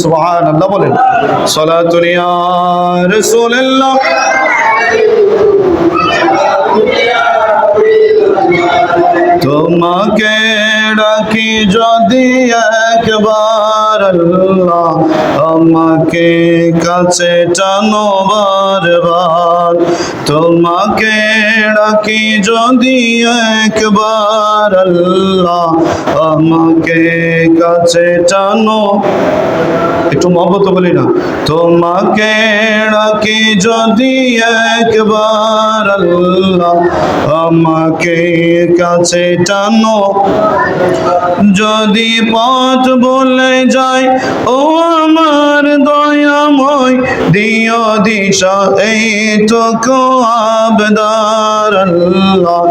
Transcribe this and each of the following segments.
সুবহানাল্লাহ বলেন। সালাতুন ইয়া রাসূলুল্লাহ। তোমাকে ডাকি যদি একবার আল্লাহ, আমাকে কাছে টানো বারবার। তোমাকে ডাকি যদি একবার আল্লাহ, আমাকে কাছে টানো। একটু মহব্বত বলি না। তোমাকে ডাকি যদি একবার আল্লাহ, আমাকে কাছে টানো। যদি পথ বলে যায় ও আমার দয়াময়, দিও দিশা এইটুকু আবদার আল্লাহ।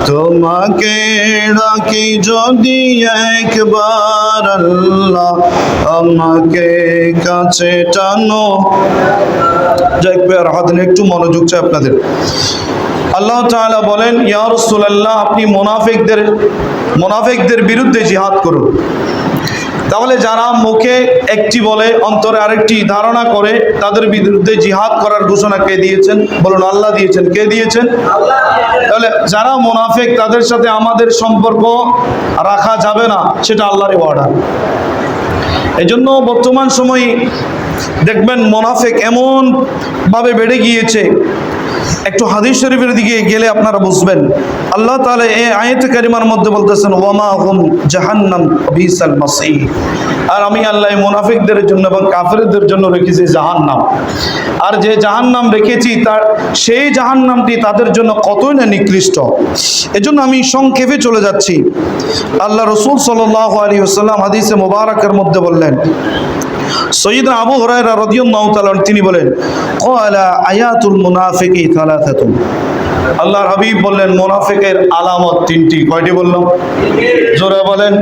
তোমাকে ডাকি যদি একবার আল্লাহ, আমাকে কাছে টানো। যাই হোক, হাত নিয়ে একটু মনোযোগ চাই আপনাদের। আল্লাহ তাআলা বলেন, ইয়া রাসূলুল্লাহ, আপনি মুনাফিকদের বিরুদ্ধে জিহাদ করুন। তাহলে যারা মুখে একটি বলে অন্তরে আরেকটি ধারণা করে, তাদের বিরুদ্ধে জিহাদ করার ঘোষণা কে দিয়েছেন? বলুন, আল্লাহ দিয়েছেন। কে দিয়েছেন? তাহলে যারা মুনাফিক, তাদের সাথে আমাদের সম্পর্ক রাখা যাবে না, সেটা আল্লাহরই অর্ডার। এই জন্য বর্তমান সময়ে দেখবেন মুনাফিক এমন ভাবে বেড়ে গিয়েছে। একটু হাদিস শরীফের দিকে গেলে আপনারা বুঝবেন। আল্লাহ তাআলা এই আয়াতে কারিমার মধ্যে বলতেছেন, ওয়ামা হুম জাহান্নাম বিসাল মাসীর। আর আমি আল্লাহ মুনাফিকদের জন্য এবং কাফেরদের জন্য রেখেছি জাহান্নাম। আর যে জাহান্নাম রেখেছি, তার সেই জাহান্নামটি তাদের জন্য কতই না নিকৃষ্ট। এজন্য আমি সংক্ষেপে চলে যাচ্ছি। আল্লাহ রাসূল সাল্লাল্লাহু আলাইহি ওয়াসাল্লাম হাদিসে মুবারাকের মধ্যে বললেন, সৈয়দনা আবু হুরায়রা রাদিয়াল্লাহু তাআলা তিনি বলেন, ক্বালা আয়াতুল মুনাফিকি সালাসাতুন। আল্লাহর হাবিব বললেন, মুনাফিকের আলামত তিনটি। কয়টি বললাম? জোরে বলেন।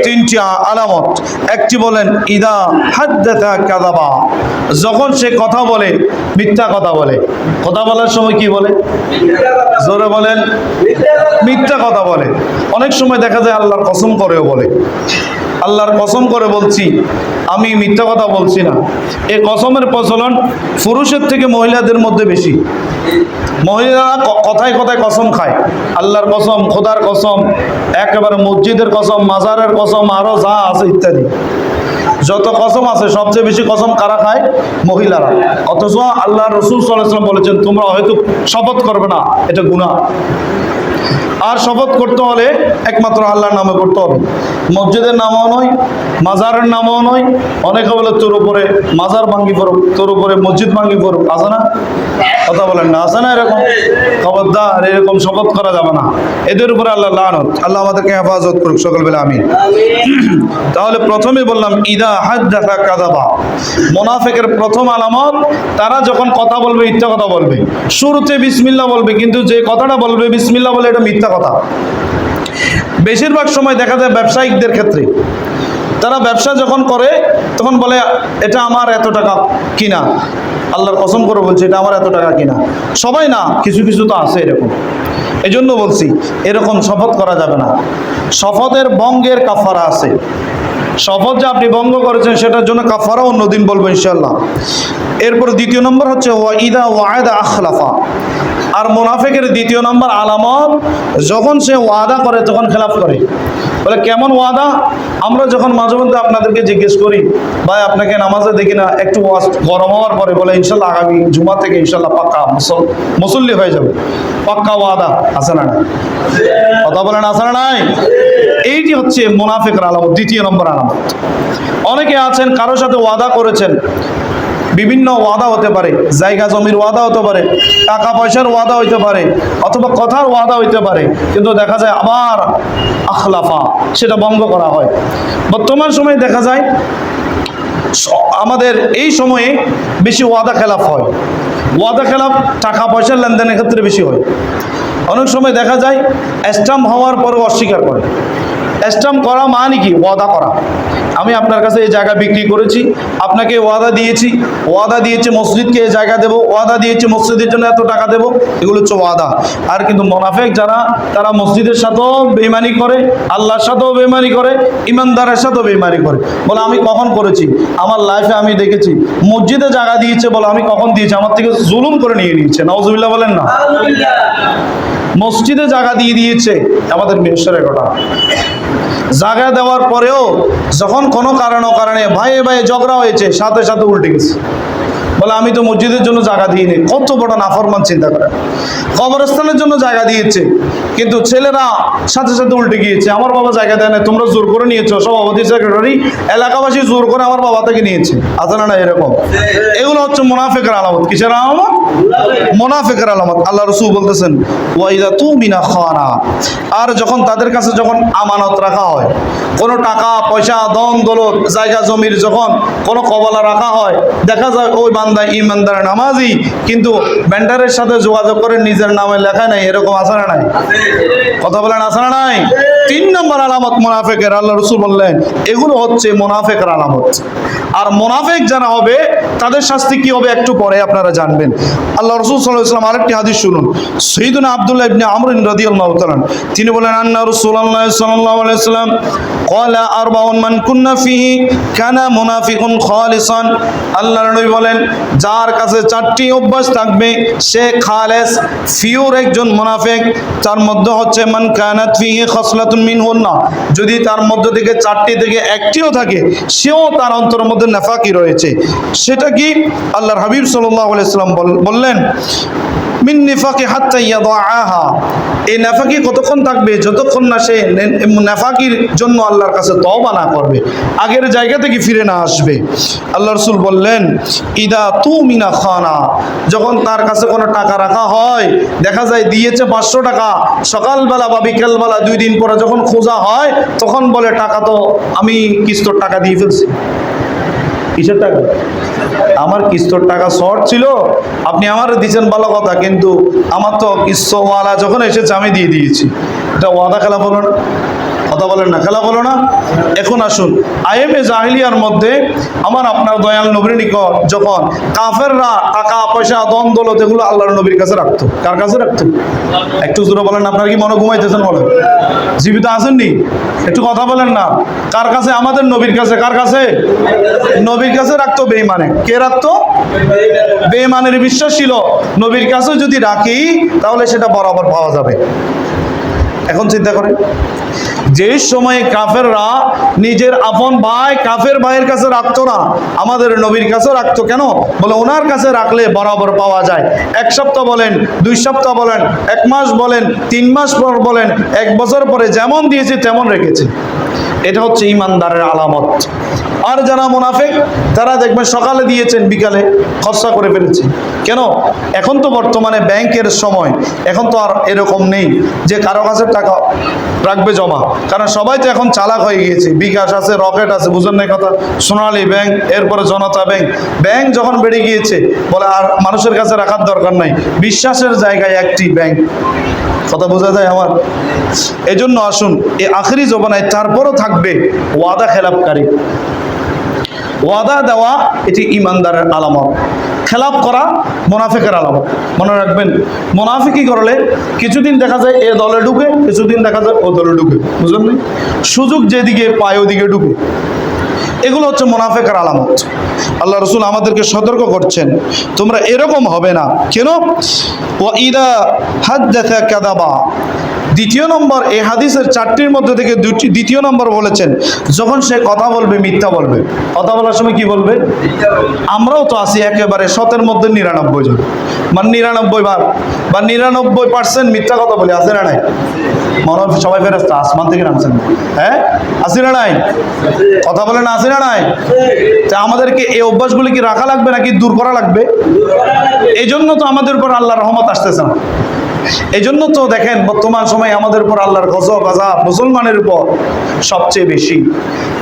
তিনটি আলামত। একটি বলেন, ইদা হাদ্দাথা কাযাবা, যখন সে কথা বলে মিথ্যা কথা বলে। কথা বলার সময় কি বলে? জোরে বলেন। মিথ্যা কথা বলে। অনেক সময় দেখা যায় আল্লাহর কসম করেও বলে, আল্লাহর কসম করে বলছি, আমি মিথ্যা কথা বলছি না। এই কসমের প্রচলন পুরুষের থেকে মহিলাদের মধ্যে বেশি। মহিলারা কথায় কথায় কসম খায়, আল্লাহর কসম, খোদার কসম, একেবারে মসজিদের কসম, মাজারের কসম, আরো যা আছে ইত্যাদি, যত কসম আছে সবচেয়ে বেশি কসম কারা খায়? মহিলারা। অথচ আল্লাহ রাসূল সাল্লাল্লাহু আলাইহি ওয়াসাল্লাম বলেছেন, তোমরা হয়তো শপথ করবে না, এটা গুনাহ। আর শপথ করতে হলে একমাত্র আল্লাহর নামে করতে হবে। মসজিদের নামও নয়, মাজারের নামও নয়। অনেকে বলে তোর উপরে মাজার ভাঙ্গি পড়ুক, তোর উপরে মসজিদ ভাঙ্গি পড়ুক। আছে না? কথা বলেন না, আছে না এরকম? খবরদার, এরকম শপথ করা যাবে না। এদের উপরে আল্লাহ লানত। আল্লাহ আমাদেরকে হেফাজত করুক, সকল বেলা আমিন। তাহলে প্রথমে বললাম, ইদা হাদ্দাথা কাযাবা। মুনাফিকের প্রথম আলামত, তারা যখন কথা বলবে মিথ্যা কথা বলবে। শুরুতে বিসমিল্লাহ বলবে, কিন্তু যে কথাটা বলবে বিসমিল্লাহ বলে এটা মিথ্যা কথা। বেশিরভাগ সময় দেখা যায় ব্যবসায়িকদের ক্ষেত্রে, তারা ব্যবসা যখন করে তখন বলে, এটা আমার এত টাকা কিনা। আল্লাহর কসম করে বলছে, এটা আমার এত টাকা কিনা। সবাই না, কিছু কিছু তো আছে এরকম। এই জন্য বলছি, এরকম শপথ করা যাবে না। শপথের ভঙ্গের কাফারা আছে। শপথ যে আপনি ভঙ্গ করেছেন, সেটার জন্য কাফারা অন্যদিন বলবো ইনশাআল্লাহ। এরপর দ্বিতীয় নম্বর হচ্ছে ওয়াইদা ওয়াদা আখলাফা। আর মুনাফিকের দ্বিতীয় নম্বর আলামত, যখন সে ওয়াদা করে তখন খেলাফ করে। বলে কেমন ওয়াদা? আমরা যখন মাঝে মধ্যে আপনাদেরকে জিজ্ঞেস করি, ভাই আপনাকে নামাজে দেখি না, একটু গরম হওয়ার পরে বলে ইনশাল্লাহ আগামী জুমা থেকে ইনশাল্লাহ পাক্কা মুসল্লি হয়ে যাবে। পাক্কা ওয়াদা আছে না? কথা বলেন, আছে না নাই? এইটি হচ্ছে মুনাফিকের আলামত, দ্বিতীয় নম্বর আলামত। অনেকে আছেন কারোর সাথে ওয়াদা করেছেন, বিভিন্ন ওয়াদা হতে পারে, জায়গা জমির ওয়াদা হতে পারে, টাকা পয়সার ওয়াদা হইতে পারে, অথবা কথার ওয়াদা হইতে পারে, কিন্তু দেখা যায় আবার আখলাফা, সেটা ভঙ্গ করা হয়। বর্তমান সময়ে দেখা যায় আমাদের এই সময়ে বেশি ওয়াদা খেলাফ হয়। ওয়াদা খেলাফ টাকা পয়সার লেনদেনের ক্ষেত্রে বেশি হয়। অনেক সময় দেখা যায় স্ট্যাম্প হওয়ার পরও অস্বীকার করে। স্ট্যাম্প করা মানে কি? ওয়াদা করা। আমি আপনার কাছে এই জায়গা বিক্রি করেছি, আপনাকে ওয়াদা দিয়েছি মসজিদকে এই জায়গা দেবো, ওয়াদা দিয়েছি মসজিদের জন্য এত টাকা দেবো, এগুলো হচ্ছে ওয়াদা। আর কিন্তু মুনাফিক যারা, তারা মসজিদের সাথেও বেঈমানি করে, আল্লাহর সাথেও বেঈমানি করে, ইমানদারের সাথেও বেঈমানি করে। বলে আমি কখন করেছি? আমার লাইফে আমি দেখেছি মসজিদে জায়গা দিয়েছে, বলে আমি কখন দিয়েছি? আমার থেকে জুলুম করে নিয়ে নিয়েছে। নাউজুবিল্লাহ বলেন না। মসজিদে জায়গা দিয়ে দিয়েছে, আমাদের মিনিস্টারের কথা। জায়গা দেওয়ার পরেও যখন কোনো কারণে ভাইয়ে ভাইয়ে ঝগড়া হয়েছে, সাথে সাথে উল্টে গেছে, বলে আমি তো মসজিদের জন্য জায়গা দিইনি। কত বড় নাফরমান, চিন্তা করেন। কবরস্থানের জন্য জায়গা দিয়েছে, কিন্তু ছেলেরা সাথে সাথে উল্টে গিয়েছে, আমার বাবা জায়গা দেয় না, তোমরা জোর করে নিয়েছো। সভাপতি, সেক্রেটারি, এলাকাবাসী জোর করে আমার বাবা থেকে নিয়েছে। আছে না এরকম? এগুলো হচ্ছে মুনাফিকের আলামত। কিসের আলামত? মুনাফিকের আলামত। আল্লাহ রাসূল বলতেছেন ওয়াইদা তুমিনা খানা, আর যখন তাদের কাছে যখন আমানত রাখা হয়, কোনো টাকা পয়সা, ধন দৌলত, জায়গা জমির যখন কোনো কবলা রাখা হয়, দেখা যায় ওই বান্দা ইমানদার নামাজি, কিন্তু ব্যান্ডারের সাথে যোগাযোগ করে নিজের নামে লেখা নাই। এরকম আছে না নাই? কথা বলেন, আছে না নাই? 3 নম্বর আলামত মুনাফিকের। আল্লাহ রাসূল বললেন এগুলো হচ্ছে মুনাফিকের আলামত। আর মুনাফিক যারা হবে তাদের শাস্তি কি হবে একটু পরে আপনারা জানবেন। আল্লাহ রাসূল সাল্লাল্লাহু আলাইহি ওয়াসাল্লাম আরেকটি হাদিস শুনুন। সাইয়্যিদুনা আব্দুল্লাহ ইবনে আমর রাদিয়াল্লাহু তাআলা তিনি বলেন, আন্না রাসূলুল্লাহ সাল্লাল্লাহু আলাইহি ওয়াসাল্লাম ক্বালা আরবাউন মান কুন্না ফিহি কানা মুনাফিকুন খালিসান। আল্লাহর নবী বলেন, যার কাছে 4টি অভ্যাস থাকবে সে খালেস ফিউর একজন মুনাফিক। তার মধ্যে হচ্ছে মান কানাত ফিহি খাসলাতুন মিনহুন্না, যদি তার মধ্য থেকে 4টি থেকে একটিও থাকে, সেও তার অন্তরের মধ্যে নাফাকি রয়েছে। সেটা কি? আল্লাহর হাবিব সাল্লাল্লাহু আলাইহি ওয়াসাল্লাম বললেন, মিন নিফাকি হাত্তা ইয়াদাআহা, এই নাফাকি কতক্ষণ থাকবে? যতক্ষণ না সে নাফাকির জন্য আল্লাহর কাছে তওবা না করবে, আগের জায়গা থেকে ফিরে না আসবে। আল্লাহ রাসূল বললেন, ইদা তুমিনা খানা, যখন তার কাছে কোনো টাকা রাখা হয়, দেখা যায় দিয়েছে 500 টাকা, সকালবেলা বা বিকেলবেলা 2 দিন পরে যখন খোঁজা হয়, তখন বলে টাকা তো আমি কিস্তর টাকা দিয়ে ফেলছি। কিসের টাকা? আমার কিস্তর টাকা শর্ট ছিল, আপনি আমার দিয়েছেন ভালো কথা, কিন্তু আমার তো কিস্তওয়ালা যখন এসেছে আমি দিয়ে দিয়েছি। এটা ওয়াদা খেলাফ হলো না? কথা বলেন না, খেলাফ হলো না? এখন আসুন, আইএমএ জাহিলিয়ার মধ্যে আমার আপনার দয়াল নবীর নিকট যখন কাফেররা টাকা পয়সা ধন দৌলত এগুলো আল্লাহর নবীর কাছে রাখতো। কার কাছে রাখতো? একটু জোরে বলেন। আপনারা কি মনে ঘুমাইতেছেন? বলেন, জীবিত আছেননি? একটু কথা বলেন না। কার কাছে? আমাদের নবীর কাছে। কার কাছে? নবীর কাছে রাখতো বেঈমানে। কে রাখতো? বেঈমানের বিশ্বাস ছিল নবীর কাছে যদি রাখি তাহলে সেটা বরাবর পাওয়া যাবে। এখন চিন্তা করেন, যে সময়ে কাফেররা নিজের আপন ভাই কাফের ভাইয়ের কাছে রাখতো না, আমাদের নবীর কাছে রাখতো। কেন? বলে ওনার কাছে রাখলে বরাবর পাওয়া যায়। 1 সপ্তাহ বলেন, 2 সপ্তাহ বলেন, 1 মাস বলেন, 3 মাস পর বলেন, 1 বছর পরে যেমন দিয়েছে তেমন রেখেছে। এটা হচ্ছে ইমানদারের আলামত। আর যারা মুনাফিক তারা দেখবেন সকালে দিয়েছেন, বিকালে খরচা করে ফেলেছে। কেন? এখন তো বর্তমানে ব্যাংকের সময়, এখন তো আর এরকম নেই যে কারো কাছে টাকা রাখবে জমা, কারণ সবাই তো এখন চালাক হয়ে গিয়েছে। বিকাশ আছে, রকেট আছে, বুঝেন না কথা? সোনালী ব্যাংক, এরপরে জনতা ব্যাংক। ব্যাংক যখন বেড়ে গিয়েছে বলে আর মানুষের কাছে রাখার দরকার নাই, বিশ্বাসের জায়গায় একটি ব্যাংক। কথা বোঝা যায় আমার? এজন্য আসুন, এই আখিরি জমানায় তারপরও থাকবে ওয়াদা খেলাপকারী। ওয়াদা দেওয়া এটি ইমানদারের আলামত, খেলাপ করা মুনাফিকের আলামত। মনে রাখবেন, মুনাফিকি করলে কিছুদিন দেখা যায় এ দলে ঢুকে, কিছুদিন দেখা যায় ও দলে ঢুকে, বুঝলেন না? সুযোগ যেদিকে পায় ওদিকে ঢুকে। এগুলো হচ্ছে মুনাফিকের আলামত। আল্লাহ রাসূল আমাদেরকে সতর্ক করছেন তোমরা এরকম হবে না। কেন? ওয়াইদা হাদাসা কাযাবা। দ্বিতীয় নম্বর, এই হাদিসের 4টির মধ্যে থেকে দ্বিতীয় নম্বর বলেছেন, যখন সে কথা বলবে মিথ্যা বলবে। কথা বলার সময় কি বলবে? আমরাও তো আছি একেবারে 100-এর মধ্যে 99 জন, মানে 99 বার বা 99% মিথ্যা কথা বলে। আছে না নাই? মনে হয় সবাই ফেরেশতা আসমান থেকে নামছেন। হ্যাঁ, আছে না নাই? কথা বলেন, আছে না নাই? তা আমাদেরকে এই অভ্যাসগুলি কি রাখা লাগবে নাকি দূর করা লাগবে? এই জন্য তো আমাদের উপর আল্লাহর রহমত আসতেছে না। এই জন্য তো দেখেন বর্তমান সময়ে আমাদের উপর আল্লাহর গজব আযাব মুসলমানের উপর সবচেয়ে বেশি।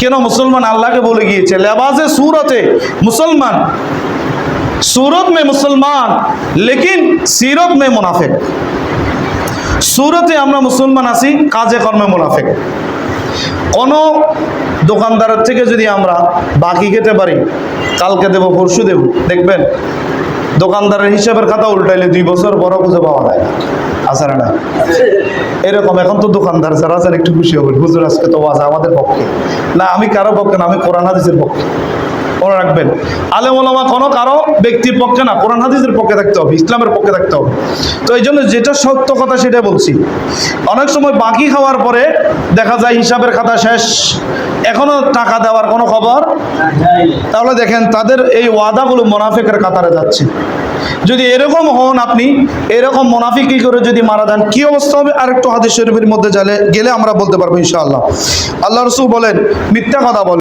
কেন? মুসলমান আল্লাহকে বলে গিয়েছে লেবাসে सूरते मुसलमान, सूरत में मुसलमान लेकिन सीरत में मुनाफिक। सूरते আমরা মুসলমান আছি, কাজে কর্মে মুনাফিক। কোনো দোকানদারের থেকে যদি আমরা বাকি খেতে পারি, কালকে দেব পরশু দেব, দেখবেন দোকানদারের হিসাবের খাতা উল্টাইলে 2 বছর বড় খুঁজে পাওয়া যায় না, আছে না? এরকম এখন তো দোকানদার যারা আছেন একটু খুশি হবেন, হুজুর আজকে তো ওয়াজ আমাদের পক্ষে না, আমি কারো পক্ষে না, আমি কোরআন হাদিসের পক্ষে। মনে রাখবেন, আলেম ওলামা কোনো কারো ব্যক্তির পক্ষে না, কোরআন হাদিসের পক্ষে থাকতে হবে, ইসলামের পক্ষে থাকতে হবে। তো এই জন্য যেটা সত্য কথা সেটা বলছি। অনেক সময় বাকি খাওয়ার পরে দেখা যায় হিসাবের খাতা শেষ, এখনো টাকা দেওয়ার কোনো খবর, তাহলে দেখেন তাদের এই ওয়াদাগুলো মুনাফিকের কাতারে যাচ্ছে। যদি এরকম হন আপনি, এরকম মুনাফিকি করে যদি মারা যান, কি অবস্থা হবে? আরেকটু হাদিস শরীফের মধ্যে গেলে আমরা বলতে পারবো ইনশাআল্লাহ। আল্লাহ রাসূল বলেন, মিথ্যা কথা বলে